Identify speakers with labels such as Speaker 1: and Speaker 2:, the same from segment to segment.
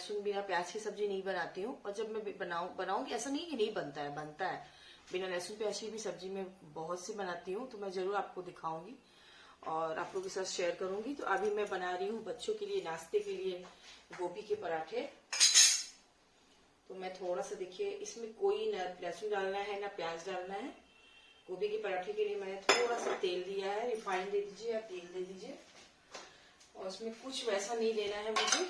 Speaker 1: लहसुन बिना प्याज की सब्जी नहीं बनाती हूँ, और जब मैं बनाऊंगी ऐसा नहीं कि नहीं बनता है, बनता है। बिना लहसुन प्याज की भी सब्जी मैं बहुत सी बनाती हूँ, तो मैं जरूर आपको दिखाऊंगी और आप लोगों के साथ शेयर करूंगी। तो अभी मैं बना रही हूँ बच्चों के लिए नाश्ते के लिए गोभी के पराठे। तो मैं थोड़ा सा, देखिए इसमें कोई ना लहसुन डालना है ना प्याज डालना है। गोभी के पराठे के लिए मैंने थोड़ा सा तेल दिया है, रिफाइंड दे दीजिए या तेल दे दीजिए, और उसमें कुछ वैसा नहीं देना है मुझे।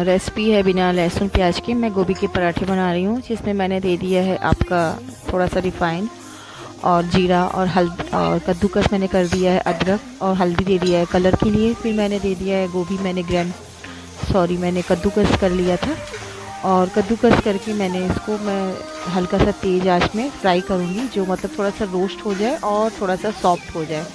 Speaker 1: रेसिपी है बिना लहसुन प्याज के, मैं गोभी के पराठे बना रही हूँ, जिसमें मैंने दे दिया है आपका थोड़ा सा रिफाइंड और जीरा और हल्दी, और कद्दूकस मैंने कर दिया है अदरक और हल्दी दे दिया है कलर के लिए। फिर मैंने दे दिया है गोभी, मैंने कद्दूकस कर लिया था, और कद्दूकस करके मैंने इसको मैं हल्का सा तेज़ आंच में फ्राई करूँगी, जो मतलब थोड़ा सा रोस्ट हो जाए और थोड़ा सा सॉफ्ट हो जाए,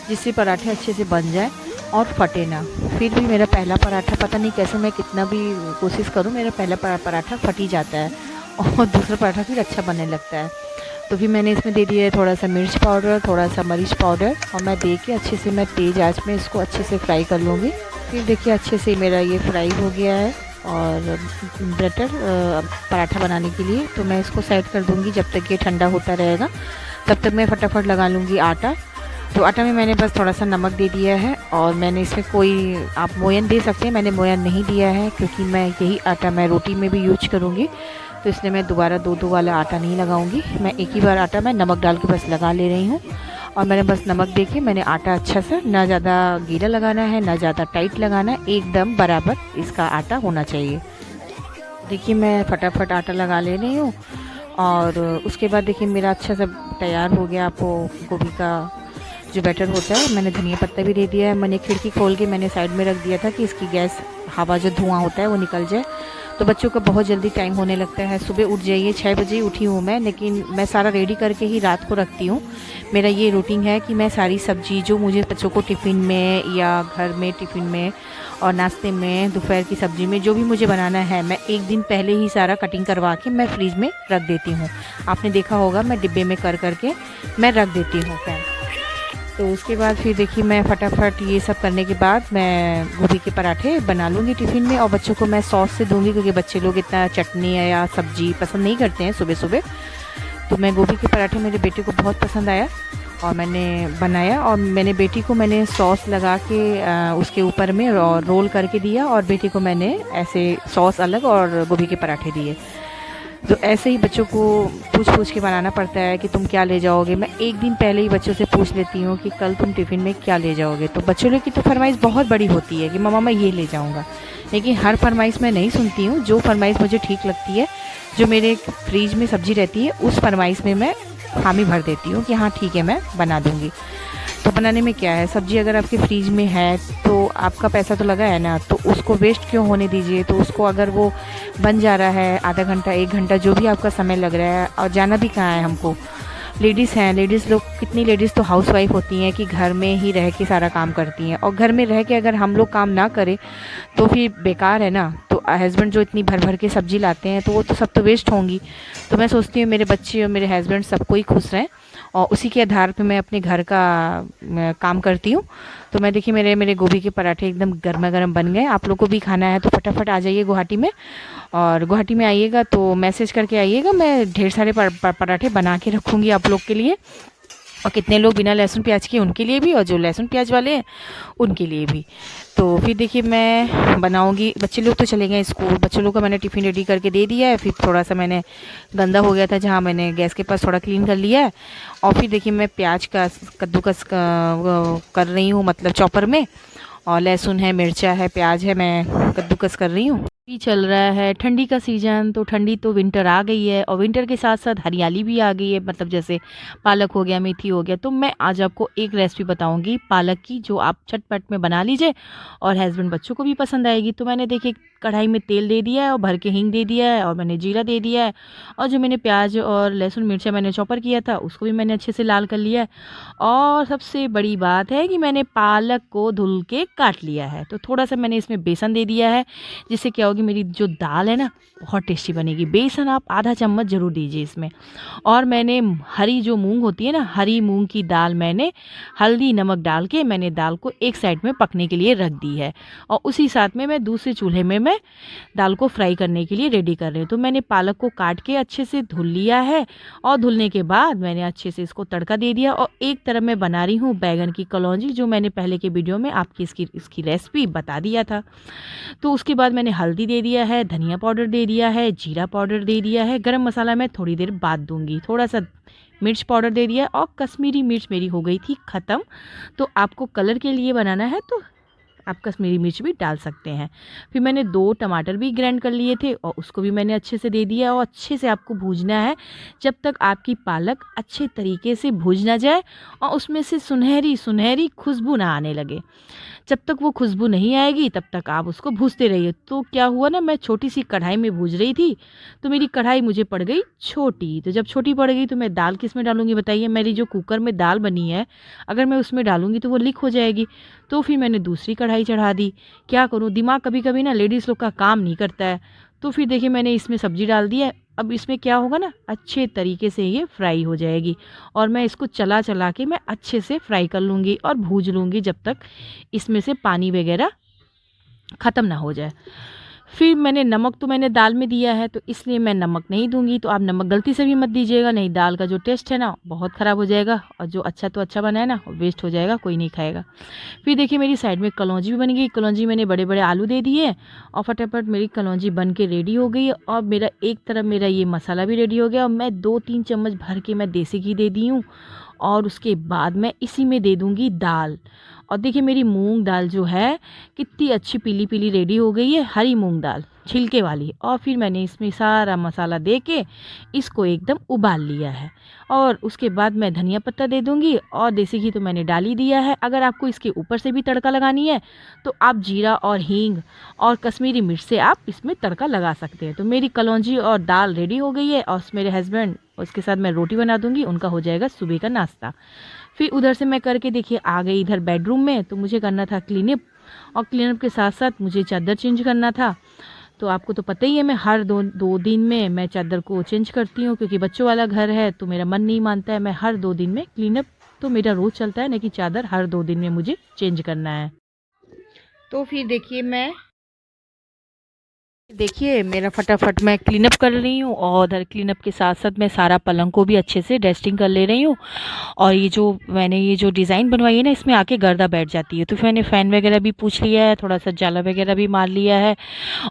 Speaker 1: जिससे पराठे अच्छे से बन जाए और फटे ना। फिर भी मेरा पहला पराठा, पता नहीं कैसे, मैं कितना भी कोशिश करूं मेरा पहला पराठा फट ही जाता है और दूसरा पराठा फिर अच्छा बनने लगता है। तो फिर मैंने इसमें दे दिया है थोड़ा सा मिर्च पाउडर, थोड़ा सा मरीच पाउडर, और मैं दे के अच्छे से मैं तेज़ आंच में इसको अच्छे से फ्राई कर लूँगी। फिर देखिए अच्छे से मेरा ये फ्राई हो गया है और बैटर पराठा बनाने के लिए। तो मैं इसको सेट कर दूँगी, जब तक ये ठंडा होता रहेगा तब तक मैं फटाफट लगा लूँगी आटा। तो आटा में मैंने बस थोड़ा सा नमक दे दिया है, और मैंने इसमें कोई, आप मोयन दे सकते हैं, मैंने मोयन नहीं दिया है क्योंकि मैं यही आटा मैं रोटी में भी यूज करूँगी, तो इसलिए मैं दोबारा दो वाला आटा नहीं लगाऊंगी। मैं एक ही बार आटा मैं नमक डाल के बस लगा ले रही हूँ, और मैंने बस नमक दे के मैंने आटा अच्छा सा, ना ज़्यादा गीला लगाना है ना ज़्यादा टाइट लगाना है, एकदम बराबर इसका आटा होना चाहिए। देखिए मैं फटाफट आटा लगा ले रही हूँ, और उसके बाद देखिए मेरा अच्छा सा तैयार हो गया। आपको गोभी का जो बैटर होता है, मैंने धनिया पत्ता भी दे दिया है। मैंने खिड़की खोल के मैंने साइड में रख दिया था कि इसकी गैस, हवा जो धुआं होता है वो निकल जाए। तो बच्चों का बहुत जल्दी टाइम होने लगता है, सुबह उठ जाइए, 6 बजे उठी हूँ मैं, लेकिन मैं सारा रेडी करके ही रात को रखती हूँ। मेरा ये रूटीन है कि मैं सारी सब्जी जो मुझे बच्चों को टिफ़िन में या घर में टिफ़िन में और नाश्ते में, दोपहर की सब्ज़ी में जो भी मुझे बनाना है, मैं एक दिन पहले ही सारा कटिंग करवा के मैं फ्रिज में रख देती हूँ। आपने देखा होगा मैं डिब्बे में करके मैं रख देती हूँ। तो उसके बाद फिर देखिए मैं फटाफट ये सब करने के बाद मैं गोभी के पराठे बना लूँगी टिफ़िन में, और बच्चों को मैं सॉस से दूँगी, क्योंकि बच्चे लोग इतना चटनी या सब्जी पसंद नहीं करते हैं सुबह सुबह। तो मैं गोभी के पराठे, मेरे बेटे को बहुत पसंद आया और मैंने बनाया, और मैंने बेटी को मैंने सॉस लगा के उसके ऊपर में रोल करके दिया, और बेटी को मैंने ऐसे सॉस अलग और गोभी के पराठे दिए। तो ऐसे ही बच्चों को पूछ के बनाना पड़ता है कि तुम क्या ले जाओगे। मैं एक दिन पहले ही बच्चों से पूछ लेती हूँ कि कल तुम टिफ़िन में क्या ले जाओगे। तो बच्चों लोग की तो फरमाइश बहुत बड़ी होती है कि मम्मा मैं ये ले जाऊँगा, लेकिन हर फरमाइश मैं नहीं सुनती हूँ। जो फरमाइश मुझे ठीक लगती है, जो मेरे फ्रिज में सब्ज़ी रहती है, उस फरमाइश में मैं हामी भर देती हूँ कि हाँ ठीक है मैं बना दूँगी। तो बनाने में क्या है, सब्ज़ी अगर आपके फ्रिज में है तो आपका पैसा तो लगा है ना, तो उसको वेस्ट क्यों होने दीजिए। तो उसको अगर वो बन जा रहा है आधा घंटा 1 घंटा जो भी आपका समय लग रहा है, और जाना भी कहाँ है हमको, लेडीज़ हैं, लेडीज़ लोग, कितनी लेडीज़ तो हाउसवाइफ होती हैं कि घर में ही रह के सारा काम करती हैं, और घर में रह के अगर हम लोग काम ना करें तो फिर बेकार है ना। तो हस्बैंड जो इतनी भर के सब्ज़ी लाते हैं तो वो तो सब तो वेस्ट होंगी। तो मैं सोचती हूँ मेरे बच्चे और मेरे हस्बैंड सबको ही खुश रहें, और उसी के आधार पे मैं अपने घर का काम करती हूँ। तो मैं देखिए मेरे गोभी के पराठे एकदम गर्मा गर्म बन गए। आप लोग को भी खाना है तो फटाफट आ जाइए गुवाहाटी में, और गुवाहाटी में आइएगा तो मैसेज करके आइएगा, मैं ढेर सारे पराठे बना के रखूँगी आप लोग के लिए, और कितने लोग बिना लहसुन प्याज के उनके लिए भी, और जो लहसुन प्याज वाले हैं उनके लिए भी। तो फिर देखिए मैं बनाऊंगी। बच्चे लोग तो चले गए स्कूल, बच्चों लोग का मैंने टिफ़िन रेडी करके दे दिया है। फिर थोड़ा सा मैंने गंदा हो गया था जहाँ, मैंने गैस के पास थोड़ा क्लीन कर लिया है। और फिर देखिए मैं प्याज का कद्दूकस कर रही हूँ, मतलब चॉपर में, और लहसुन है, मिर्चा है, प्याज है, मैं कद्दूकस कर रही हूँ। भी चल रहा है ठंडी का सीज़न, तो ठंडी तो विंटर आ गई है और विंटर के साथ साथ हरियाली भी आ गई है, मतलब जैसे पालक हो गया, मेथी हो गया। तो मैं आज आपको एक रेसिपी बताऊंगी पालक की, जो आप झटपट में बना लीजिए और हस्बैंड बच्चों को भी पसंद आएगी। तो मैंने देखिए कढ़ाई में तेल दे दिया है और भर के हींग दे दिया है और मैंने जीरा दे दिया है, और जो मैंने प्याज और लहसुन मिर्चा मैंने चॉपर किया था उसको भी मैंने अच्छे से लाल कर लिया है। और सबसे बड़ी बात है कि मैंने पालक को धुल के काट लिया है। तो थोड़ा सा मैंने इसमें बेसन दे दिया है, जिससे क्या होगी, मेरी जो दाल है ना बहुत टेस्टी बनेगी। बेसन आप आधा चम्मच ज़रूर दीजिए इसमें। और मैंने हरी जो मूंग होती है ना, हरी मूंग की दाल मैंने हल्दी नमक डाल के मैंने दाल को एक साइड में पकने के लिए रख दी है, और उसी साथ में मैं दूसरे चूल्हे में मैं दाल को फ्राई करने के लिए रेडी कर रही हूँ। तो मैंने पालक को काट के अच्छे से धुल लिया है, और धुलने के बाद मैंने अच्छे से इसको तड़का दे दिया। और एक तरफ मैं बना रही हूँ बैगन की कलौंजी, जो मैंने पहले के वीडियो में आपकी इसकी रेसिपी बता दिया था। तो उसके बाद मैंने हल्दी दे दिया है, धनिया पाउडर दे दिया है, जीरा पाउडर दे दिया है, गरम मसाला मैं थोड़ी देर बाद दूंगी, थोड़ा सा मिर्च पाउडर दे दिया, और कश्मीरी मिर्च मेरी हो गई थी ख़त्म। तो आपको कलर के लिए बनाना है तो आप कश्मीरी मिर्च भी डाल सकते हैं। फिर मैंने 2 टमाटर भी ग्राइंड कर लिए थे और उसको भी मैंने अच्छे से दे दिया, और अच्छे से आपको भूनना है जब तक आपकी पालक अच्छे तरीके से भून ना जाए और उसमें से सुनहरी सुनहरी खुशबू ना आने लगे। जब तक वो खुशबू नहीं आएगी तब तक आप उसको भूनते रहिए। तो क्या हुआ ना, मैं छोटी सी कढ़ाई में भूज रही थी, तो मेरी कढ़ाई मुझे पड़ गई छोटी। तो जब छोटी पड़ गई तो मैं दाल किस में डालूंगी बताइए। मेरी जो कुकर में दाल बनी है, अगर मैं उसमें डालूंगी तो वो लीक हो जाएगी। तो फिर मैंने दूसरी कढ़ाई चढ़ा दी। क्या करूँ, दिमाग कभी कभी ना लेडीज़ लोग का काम नहीं करता है। तो फिर देखिए मैंने इसमें सब्जी डाल दी है। अब इसमें क्या होगा ना, अच्छे तरीके से ये फ्राई हो जाएगी, और मैं इसको चला चला के मैं अच्छे से फ्राई कर लूँगी और भूज लूँगी जब तक इसमें से पानी वगैरह ख़त्म ना हो जाए। फिर मैंने नमक तो मैंने दाल में दिया है, तो इसलिए मैं नमक नहीं दूंगी। तो आप नमक गलती से भी मत दीजिएगा, नहीं दाल का जो टेस्ट है ना बहुत ख़राब हो जाएगा, और जो अच्छा तो अच्छा बना है ना वेस्ट हो जाएगा, कोई नहीं खाएगा। फिर देखिए मेरी साइड में कलौंजी भी बन गई। कलौंजी मैंने बड़े बड़े आलू दे दिए और फटाफट मेरी कलौंजी बन के रेडी हो गई। और मेरा एक तरफ मेरा ये मसाला भी रेडी हो गया, और मैं 2-3 चम्मच भर के मैं देसी घी दे दी हूँ। और उसके बाद मैं इसी में दे दूँगी दाल। और देखिए मेरी मूंग दाल जो है कितनी अच्छी पीली पीली रेडी हो गई है, हरी मूंग दाल छिलके वाली। और फिर मैंने इसमें सारा मसाला दे के इसको एकदम उबाल लिया है। और उसके बाद मैं धनिया पत्ता दे दूंगी, और देसी घी तो मैंने डाल ही दिया है। अगर आपको इसके ऊपर से भी तड़का लगानी है तो आप जीरा और हींग और कश्मीरी मिर्च से आप इसमें तड़का लगा सकते हैं। तो मेरी कलौंजी और दाल रेडी हो गई है, और मेरे हस्बैंड उसके साथ मैं रोटी बना दूंगी, उनका हो जाएगा सुबह का नाश्ता। फिर उधर से मैं करके देखिए आ गई इधर बेडरूम में। तो मुझे करना था क्लीनअप, और क्लीनअप के साथ साथ मुझे चादर चेंज करना था। तो आपको तो पता ही है मैं हर दो दिन में मैं चादर को चेंज करती हूँ, क्योंकि बच्चों वाला घर है तो मेरा मन नहीं मानता है। मैं हर 2 दिन में क्लीनअप तो मेरा रोज़ चलता है ना, कि चादर हर 2 दिन में मुझे चेंज करना है। तो फिर देखिए मेरा फटाफट मैं क्लीनअप कर रही हूँ, और उधर क्लीनअप के साथ साथ मैं सारा पलंग को भी अच्छे से डस्टिंग कर ले रही हूँ। और ये जो डिज़ाइन बनवाई है ना, इसमें आके गर्दा बैठ जाती है। तो फिर मैंने फ़ैन वगैरह भी पूछ लिया है, थोड़ा सा जाला वगैरह भी मार लिया है,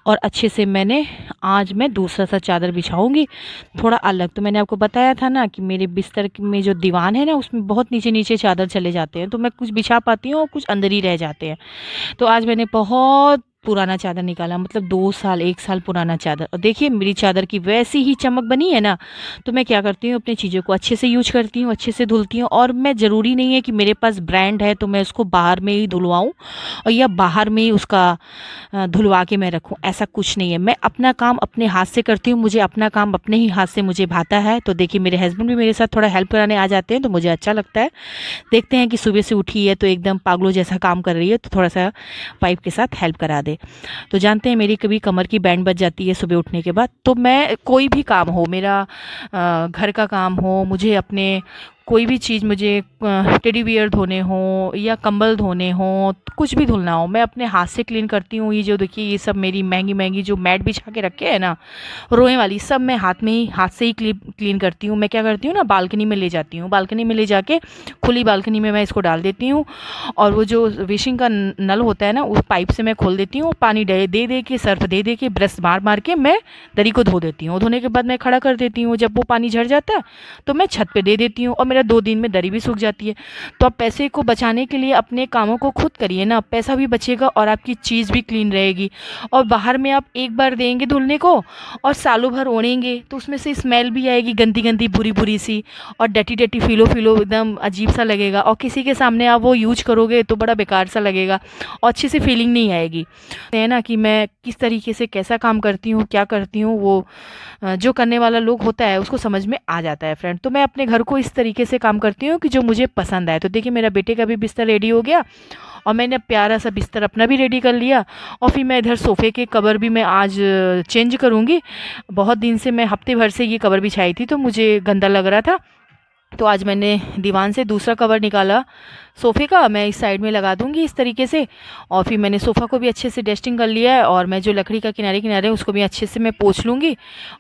Speaker 1: और अच्छे से आज मैं दूसरा सा चादर बिछाऊँगी थोड़ा अलग। तो मैंने आपको बताया था ना कि मेरे बिस्तर में जो दीवान है ना उसमें बहुत नीचे नीचे चादर चले जाते हैं, तो मैं कुछ बिछा पाती हूँ और कुछ अंदर ही रह जाते हैं। तो आज मैंने बहुत पुराना चादर निकाला, मतलब 2 साल 1 साल पुराना चादर। और देखिए मेरी चादर की वैसी ही चमक बनी है ना। तो मैं क्या करती हूँ, अपनी चीज़ों को अच्छे से यूज करती हूँ, अच्छे से धुलती हूँ। और मैं ज़रूरी नहीं है कि मेरे पास ब्रांड है तो मैं उसको बाहर में ही धुलवाऊँ और या बाहर में ही उसका धुलवा के मैं रखूँ, ऐसा कुछ नहीं है। मैं अपना काम अपने हाथ से करती हूँ, मुझे अपना काम अपने ही हाथ से मुझे भाता है। तो देखिए मेरे हस्बैंड भी मेरे साथ थोड़ा हेल्प कराने आ जाते हैं, तो मुझे अच्छा लगता है। देखते हैं कि सुबह से उठी है तो एकदम पागलों जैसा काम कर रही है, तो थोड़ा सा पाइप के साथ हेल्प करा दे। तो जानते हैं मेरी कभी कमर की बैंड बज जाती है सुबह उठने के बाद। तो मैं कोई भी काम हो, मेरा घर का काम हो, मुझे अपने कोई भी चीज़, मुझे टेडी बियर धोने हो या कंबल धोने हो, तो कुछ भी धुलना हो, मैं अपने हाथ से क्लीन करती हूँ। ये जो देखिए ये सब मेरी महंगी महंगी जो मैट बिछा के रखे हैं ना रोए वाली, सब मैं हाथ से ही क्लीन करती हूँ। मैं क्या करती हूँ ना, बालकनी में ले जाती हूँ, बालकनी में ले जाके खुली बालकनी में मैं इसको डाल देती हूँ। और वो जो विशिंग का नल होता है ना, उस पाइप से मैं खोल देती हूँ, पानी दे दे के सर्फ दे दे के ब्रश मार मार के मैं दरी को धो देती हूँ। धोने के बाद मैं खड़ा कर देती हूँ। जब वो पानी झड़ जाता है तो मैं छत पे दे देती हूँ। और मेरा मेरा 2 दिन में दरी भी सूख जाती है। तो आप पैसे को बचाने के लिए अपने कामों को खुद करिए ना, पैसा भी बचेगा और आपकी चीज़ भी क्लीन रहेगी। और बाहर में आप एक बार देंगे धुलने को और सालों भर ओढ़ेंगे तो उसमें से स्मेल भी आएगी, गंदी गंदी बुरी बुरी सी, और डटी डटी फीलो फीलो एकदम अजीब सा लगेगा, और किसी के सामने आप वो यूज करोगे तो बड़ा बेकार सा लगेगा और अच्छी सी फीलिंग नहीं आएगी। है ना कि मैं किस तरीके से कैसा काम करती हूँ, क्या करती हूँ, वो जो करने वाला लोग होता है उसको समझ में आ जाता है फ्रेंड। तो मैं अपने घर को इस तरीके से काम करती हूँ कि जो मुझे पसंद आए। तो देखिए मेरा बेटे का भी बिस्तर रेडी हो गया और मैंने प्यारा सा बिस्तर अपना भी रेडी कर लिया। और फिर मैं इधर सोफ़े के कवर भी मैं आज चेंज करूँगी। बहुत दिन से मैं हफ्ते भर से ये कवर बिछाई थी तो मुझे गंदा लग रहा था, तो आज मैंने दीवान से दूसरा कवर निकाला सोफ़े का, मैं इस साइड में लगा दूंगी इस तरीके से। और फिर मैंने सोफ़ा को भी अच्छे से डस्टिंग कर लिया है, और मैं जो लकड़ी का किनारे किनारे है उसको भी अच्छे से मैं पोंछ लूँगी,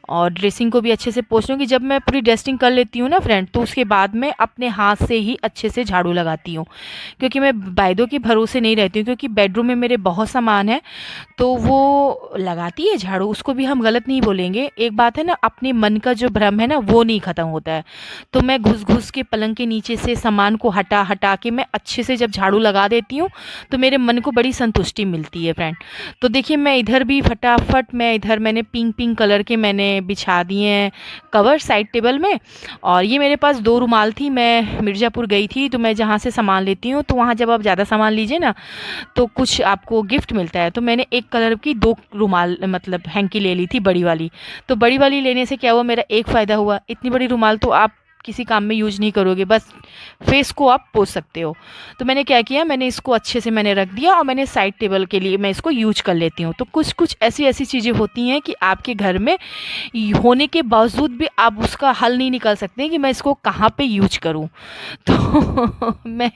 Speaker 1: और ड्रेसिंग को भी अच्छे से पोंछ लूँगी। जब मैं पूरी डस्टिंग कर लेती हूँ ना फ्रेंड, तो उसके बाद मैं अपने हाथ से ही अच्छे से झाड़ू लगाती हूँ, क्योंकि मैं बायदों के भरोसे नहीं रहती हूँ, क्योंकि बेडरूम में मेरे बहुत सामान है तो वो लगाती है झाड़ू, उसको भी हम गलत नहीं बोलेंगे। एक बात है ना, अपने मन का जो भ्रम है ना वो नहीं ख़त्म होता है। तो मैं घुस घुस के पलंग के नीचे से सामान को हटा हटा के मैं अच्छे से जब झाड़ू लगा देती हूँ तो मेरे मन को बड़ी संतुष्टि मिलती है फ्रेंड। तो देखिए मैं इधर भी फटाफट मैं इधर मैंने पिंक पिंक कलर के मैंने बिछा दिए हैं कवर साइड टेबल में। और ये मेरे पास 2 रुमाल थी, मैं मिर्ज़ापुर गई थी तो मैं जहाँ से सामान लेती हूँ तो वहाँ जब आप ज़्यादा सामान लीजिए ना तो कुछ आपको गिफ्ट मिलता है। तो मैंने एक कलर की 2 रुमाल मतलब हैंकी ले ली थी, बड़ी वाली। तो बड़ी वाली लेने से क्या हुआ, मेरा एक फ़ायदा हुआ, इतनी बड़ी रुमाल तो आप किसी काम में यूज नहीं करोगे, बस फेस को आप पोंछ सकते हो। तो मैंने क्या किया, मैंने इसको अच्छे से मैंने रख दिया और मैंने साइड टेबल के लिए मैं इसको यूज कर लेती हूँ। तो कुछ कुछ ऐसी ऐसी चीज़ें होती हैं कि आपके घर में होने के बावजूद भी आप उसका हल नहीं निकाल सकते कि मैं इसको कहाँ पे यूज करूँ। तो मैं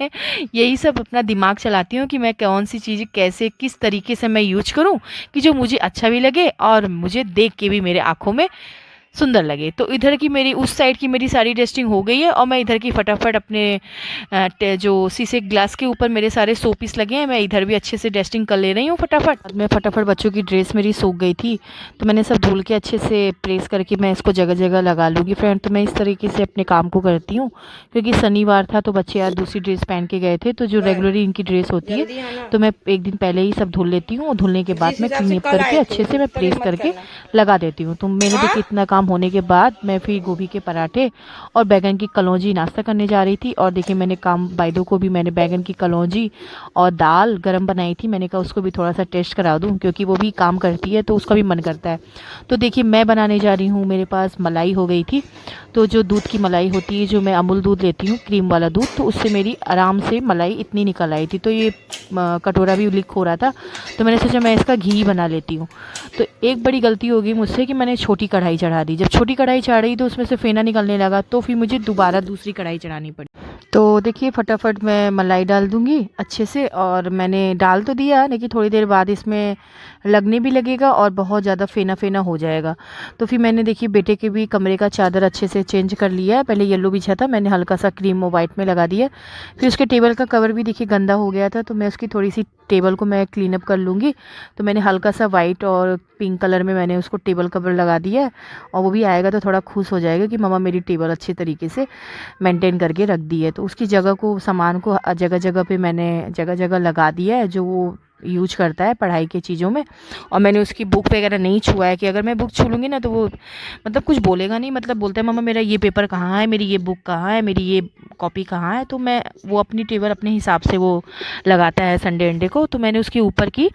Speaker 1: यही सब अपना दिमाग चलाती हूँ कि मैं कौन सी चीज़ कैसे किस तरीके से मैं यूज करूँ कि जो मुझे अच्छा भी लगे और मुझे देख के भी मेरे आँखों में सुंदर लगे। तो इधर की मेरी उस साइड की मेरी सारी डस्टिंग हो गई है और मैं इधर की फटाफट अपने जो शीशे ग्लास के ऊपर मेरे सारे शो पीस लगे हैं, मैं इधर भी अच्छे से डस्टिंग कर ले रही हूँ फटाफट। मैं फटाफट बच्चों की ड्रेस मेरी सूख गई थी तो मैंने सब धुल के अच्छे से प्रेस करके मैं इसको जगह जगह लगा लूँगी फ्रेंड। तो मैं इस तरीके से अपने काम को करती हूँ, क्योंकि शनिवार था तो बच्चे आज दूसरी ड्रेस पहन के गए थे, तो जो रेगुलरली इनकी ड्रेस होती है तो मैं एक दिन पहले ही सब धुल लेती हूँ और धुलने के बाद मैं क्लीन अप करके अच्छे से मैं प्रेस करके लगा देती हूँ। तो मैंने देखिए इतना काम होने के बाद मैं फिर गोभी के पराठे और बैगन की कलौंजी नाश्ता करने जा रही थी। और देखिए मैंने काम बायदों को भी मैंने बैगन की कलौंजी और दाल गरम बनाई थी, मैंने कहा उसको भी थोड़ा सा टेस्ट करा दूं क्योंकि वो भी काम करती है तो उसका भी मन करता है। तो देखिए मैं बनाने जा रही हूँ, मेरे पास मलाई हो गई थी, तो जो दूध की मलाई होती है, जो मैं अमूल दूध लेती हूँ क्रीम वाला दूध, तो उससे मेरी आराम से मलाई इतनी निकल आई थी। तो ये कटोरा भी लीक हो रहा था तो मैंने सोचा मैं इसका घी बना लेती हूँ। तो एक बड़ी गलती हो गई मुझसे कि मैंने छोटी कढ़ाई चढ़ा दी। जब छोटी कढ़ाई चढ़ाई तो उसमें से फेना निकलने लगा, तो फिर मुझे दोबारा दूसरी कढ़ाई चढ़ानी पड़ी। तो देखिए फटाफट मैं मलाई डाल दूंगी अच्छे से, और मैंने डाल तो दिया लेकिन थोड़ी देर बाद इसमें लगने भी लगेगा और बहुत ज़्यादा फेना फेना हो जाएगा। तो फिर मैंने देखिए बेटे के भी कमरे का चादर अच्छे से चेंज कर लिया है, पहले येलो बिछा था, मैंने हल्का सा क्रीम और वाइट में लगा दिया। फिर उसके टेबल का कवर भी देखिए गंदा हो गया था तो मैं उसकी थोड़ी सी टेबल को मैं क्लीन अप कर लूँगी। तो मैंने हल्का सा वाइट और पिंक कलर में मैंने उसको टेबल कवर लगा दिया है, और वो भी आएगा तो थोड़ा खुश हो जाएगा कि मम्मा मेरी टेबल अच्छे तरीके से मेंटेन करके रख दी है। तो उसकी जगह को सामान को जगह जगह पे मैंने जगह जगह लगा दिया है जो वो यूज करता है पढ़ाई की चीज़ों में। और मैंने उसकी बुक वगैरह नहीं छुआ है कि अगर मैं बुक छू लूँगी ना तो वो मतलब कुछ बोलेगा नहीं, मतलब बोलता है मम्मा मेरा ये पेपर कहाँ है, मेरी ये बुक कहाँ है, मेरी ये कॉपी कहाँ है। तो मैं वो अपनी टेबल अपने हिसाब से वो लगाता है संडे अंडे को। तो मैंने उसके ऊपर की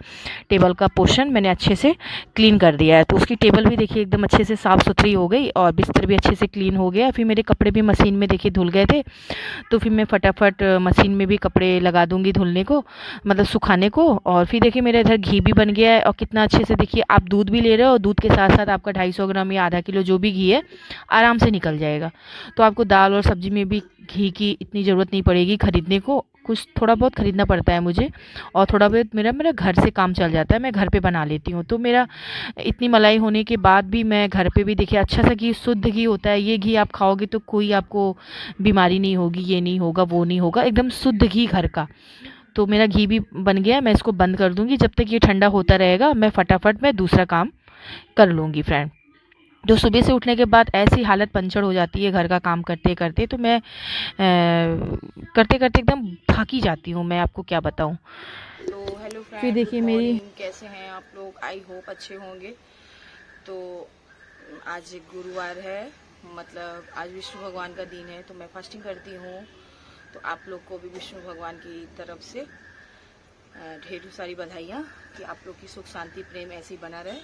Speaker 1: टेबल का पोर्शन मैंने अच्छे से क्लीन कर दिया है। तो उसकी टेबल भी देखिए एकदम अच्छे से साफ़ सुथरी हो गई और बिस्तर भी अच्छे से क्लीन हो गया। फिर मेरे कपड़े भी मशीन में देखिए धुल गए थे, तो फिर मैं फटाफट मशीन में भी कपड़े लगा दूँगी धुलने को, मतलब सुखाने को। और फिर देखिए मेरा इधर घी भी बन गया है, और कितना अच्छे से देखिए आप दूध भी ले रहे हो, दूध के साथ साथ आपका 250 ग्राम या आधा किलो जो भी घी है आराम से निकल जाएगा। तो आपको दाल और सब्जी में भी घी की इतनी ज़रूरत नहीं पड़ेगी खरीदने को, कुछ थोड़ा बहुत ख़रीदना पड़ता है मुझे, और थोड़ा बहुत मेरा घर से काम चल जाता है, मैं घर पे बना लेती हूँ। तो मेरा इतनी मलाई होने के बाद भी मैं घर पे भी देखिए अच्छा सा घी, शुद्ध घी होता है, ये घी आप खाओगे तो कोई आपको बीमारी नहीं होगी, ये नहीं होगा वो नहीं होगा, एकदम शुद्ध घी घर का। तो मेरा घी भी बन गया, मैं इसको बंद कर दूँगी। जब तक ये ठंडा होता रहेगा मैं फटाफट मैं दूसरा काम कर लूँगी फ्रेंड। तो सुबह से उठने के बाद ऐसी हालत पंचर हो जाती है घर का काम करते करते, तो मैं करते करते एकदम थक ही जाती हूँ, मैं आपको क्या बताऊँ। तो हेलो फ्रेंड, फिर देखिए मेरी कैसे हैं आप लोग, आई होप अच्छे होंगे। तो आज गुरुवार है, मतलब आज विष्णु भगवान का दिन है, तो मैं फास्टिंग करती हूँ। तो आप लोग को भी विष्णु भगवान की तरफ से ढेर सारी बधाइयाँ कि आप लोग की सुख शांति प्रेम ऐसे ही बना रहे।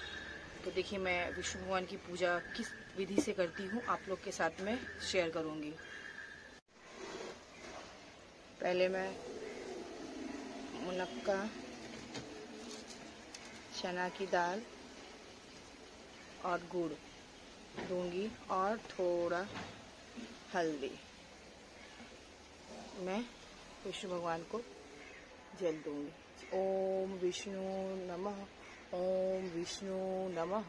Speaker 1: तो देखिए मैं विष्णु भगवान की पूजा किस विधि से करती हूँ आप लोग के साथ में शेयर करूँगी। पहले मैं मुनक्का, चना की दाल और गुड़ दूंगी और थोड़ा हल्दी। मैं विष्णु भगवान को जल दूंगी। ओम विष्णु नमः, ओम विष्णु नमः,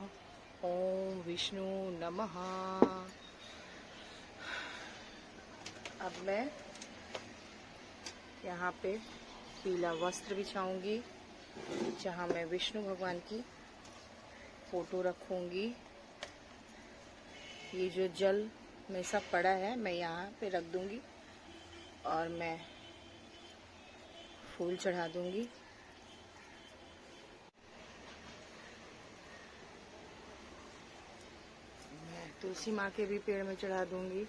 Speaker 1: ओम विष्णु नमः। अब मैं यहाँ पे पीला वस्त्र बिछाऊंगी जहाँ मैं विष्णु भगवान की फोटो रखूंगी। ये जो जल में सब पड़ा है मैं यहाँ पे रख दूंगी और मैं फूल चढ़ा दूंगी। मैं तुलसी माँ के भी पेड़ में चढ़ा दूंगी।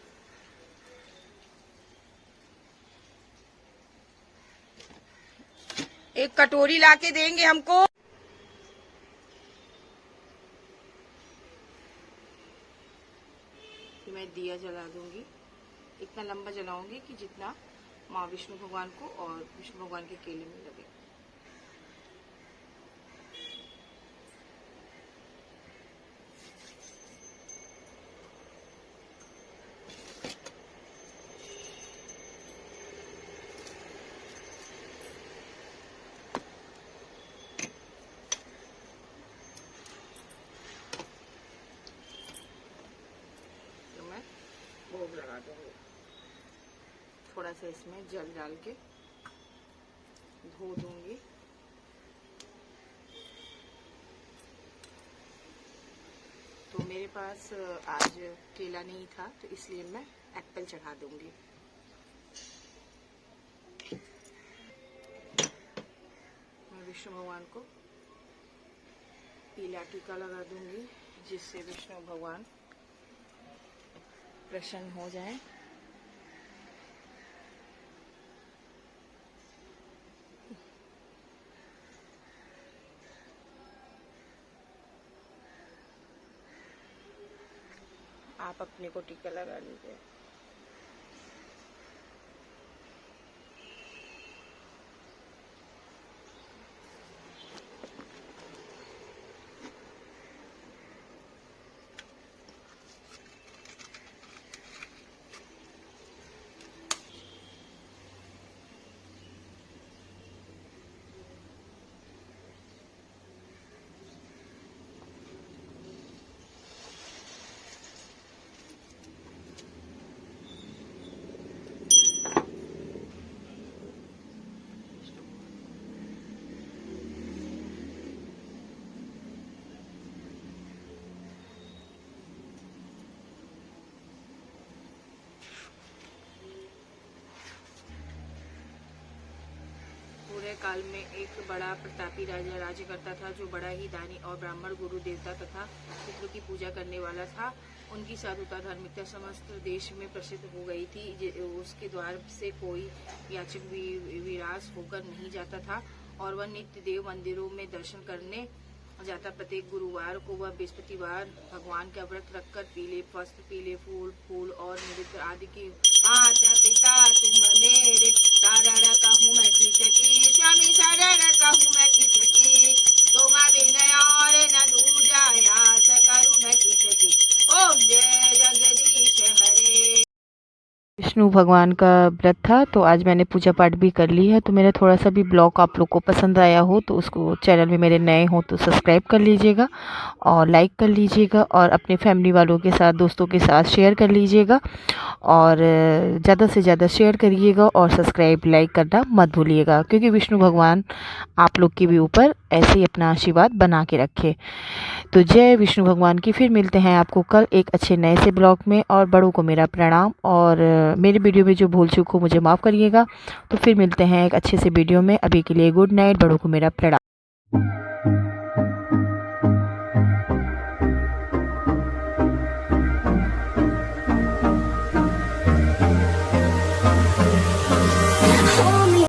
Speaker 1: एक कटोरी लाके देंगे हमको। मैं दिया जला दूंगी, इतना लंबा जलाऊंगी कि जितना माँ विष्णु भगवान को और विष्णु भगवान के केले में लगे। तो मैं भोग लगा दूंगी। थोड़ा सा इसमें जल डाल के धो दूंगी। तो मेरे पास आज केला नहीं था तो इसलिए मैं एप्पल चढ़ा दूंगी। मैं विष्णु भगवान को पीला टीका लगा दूंगी जिससे विष्णु भगवान प्रसन्न हो जाए। आप अपने को टीका लगा लीजिए। काल में एक बड़ा प्रतापी राजा राज्य करता था जो बड़ा ही दानी और ब्राह्मण गुरु देवता तथा पितरों की पूजा करने वाला था। उनकी साधुता धार्मिकता समस्त देश में प्रसिद्ध हो गई थी। उसके द्वार से कोई याचक विरास होकर नहीं जाता था और वह नित्य देव मंदिरों में दर्शन करने जाता। प्रत्येक गुरुवार को वह बृहस्पतिवार भगवान का व्रत रखकर पीले वस्त्र, पीले फूल और नृत्य आदि की माता पिता तुम मेरे तारा कहूँ मैं किसकी, स्वामी शरण कहूँ मैं किसकी, तुम विनय और न दूजा आस करूँ मैं किसकी, ओम जय जगदीश हरे। विष्णु भगवान का व्रत था, तो आज मैंने पूजा पाठ भी कर ली है। तो मेरा थोड़ा सा भी ब्लॉग आप लोग को पसंद आया हो तो उसको, चैनल में मेरे नए हो तो सब्सक्राइब कर लीजिएगा और लाइक कर लीजिएगा और अपने फैमिली वालों के साथ, दोस्तों के साथ शेयर कर लीजिएगा और ज़्यादा से ज़्यादा शेयर करिएगा और सब्सक्राइब लाइक करना मत भूलिएगा, क्योंकि विष्णु भगवान आप लोग के भी ऊपर ऐसे ही अपना आशीर्वाद बना के रखे। तो जय विष्णु भगवान की। फिर मिलते हैं आपको कल एक अच्छे नए से ब्लॉग में, और बड़ों को मेरा प्रणाम, और मेरे वीडियो में जो भूल चूक हो मुझे माफ़ करिएगा। तो फिर मिलते हैं एक अच्छे से वीडियो में। अभी के लिए गुड नाइट, बड़ों को मेरा प्रणाम।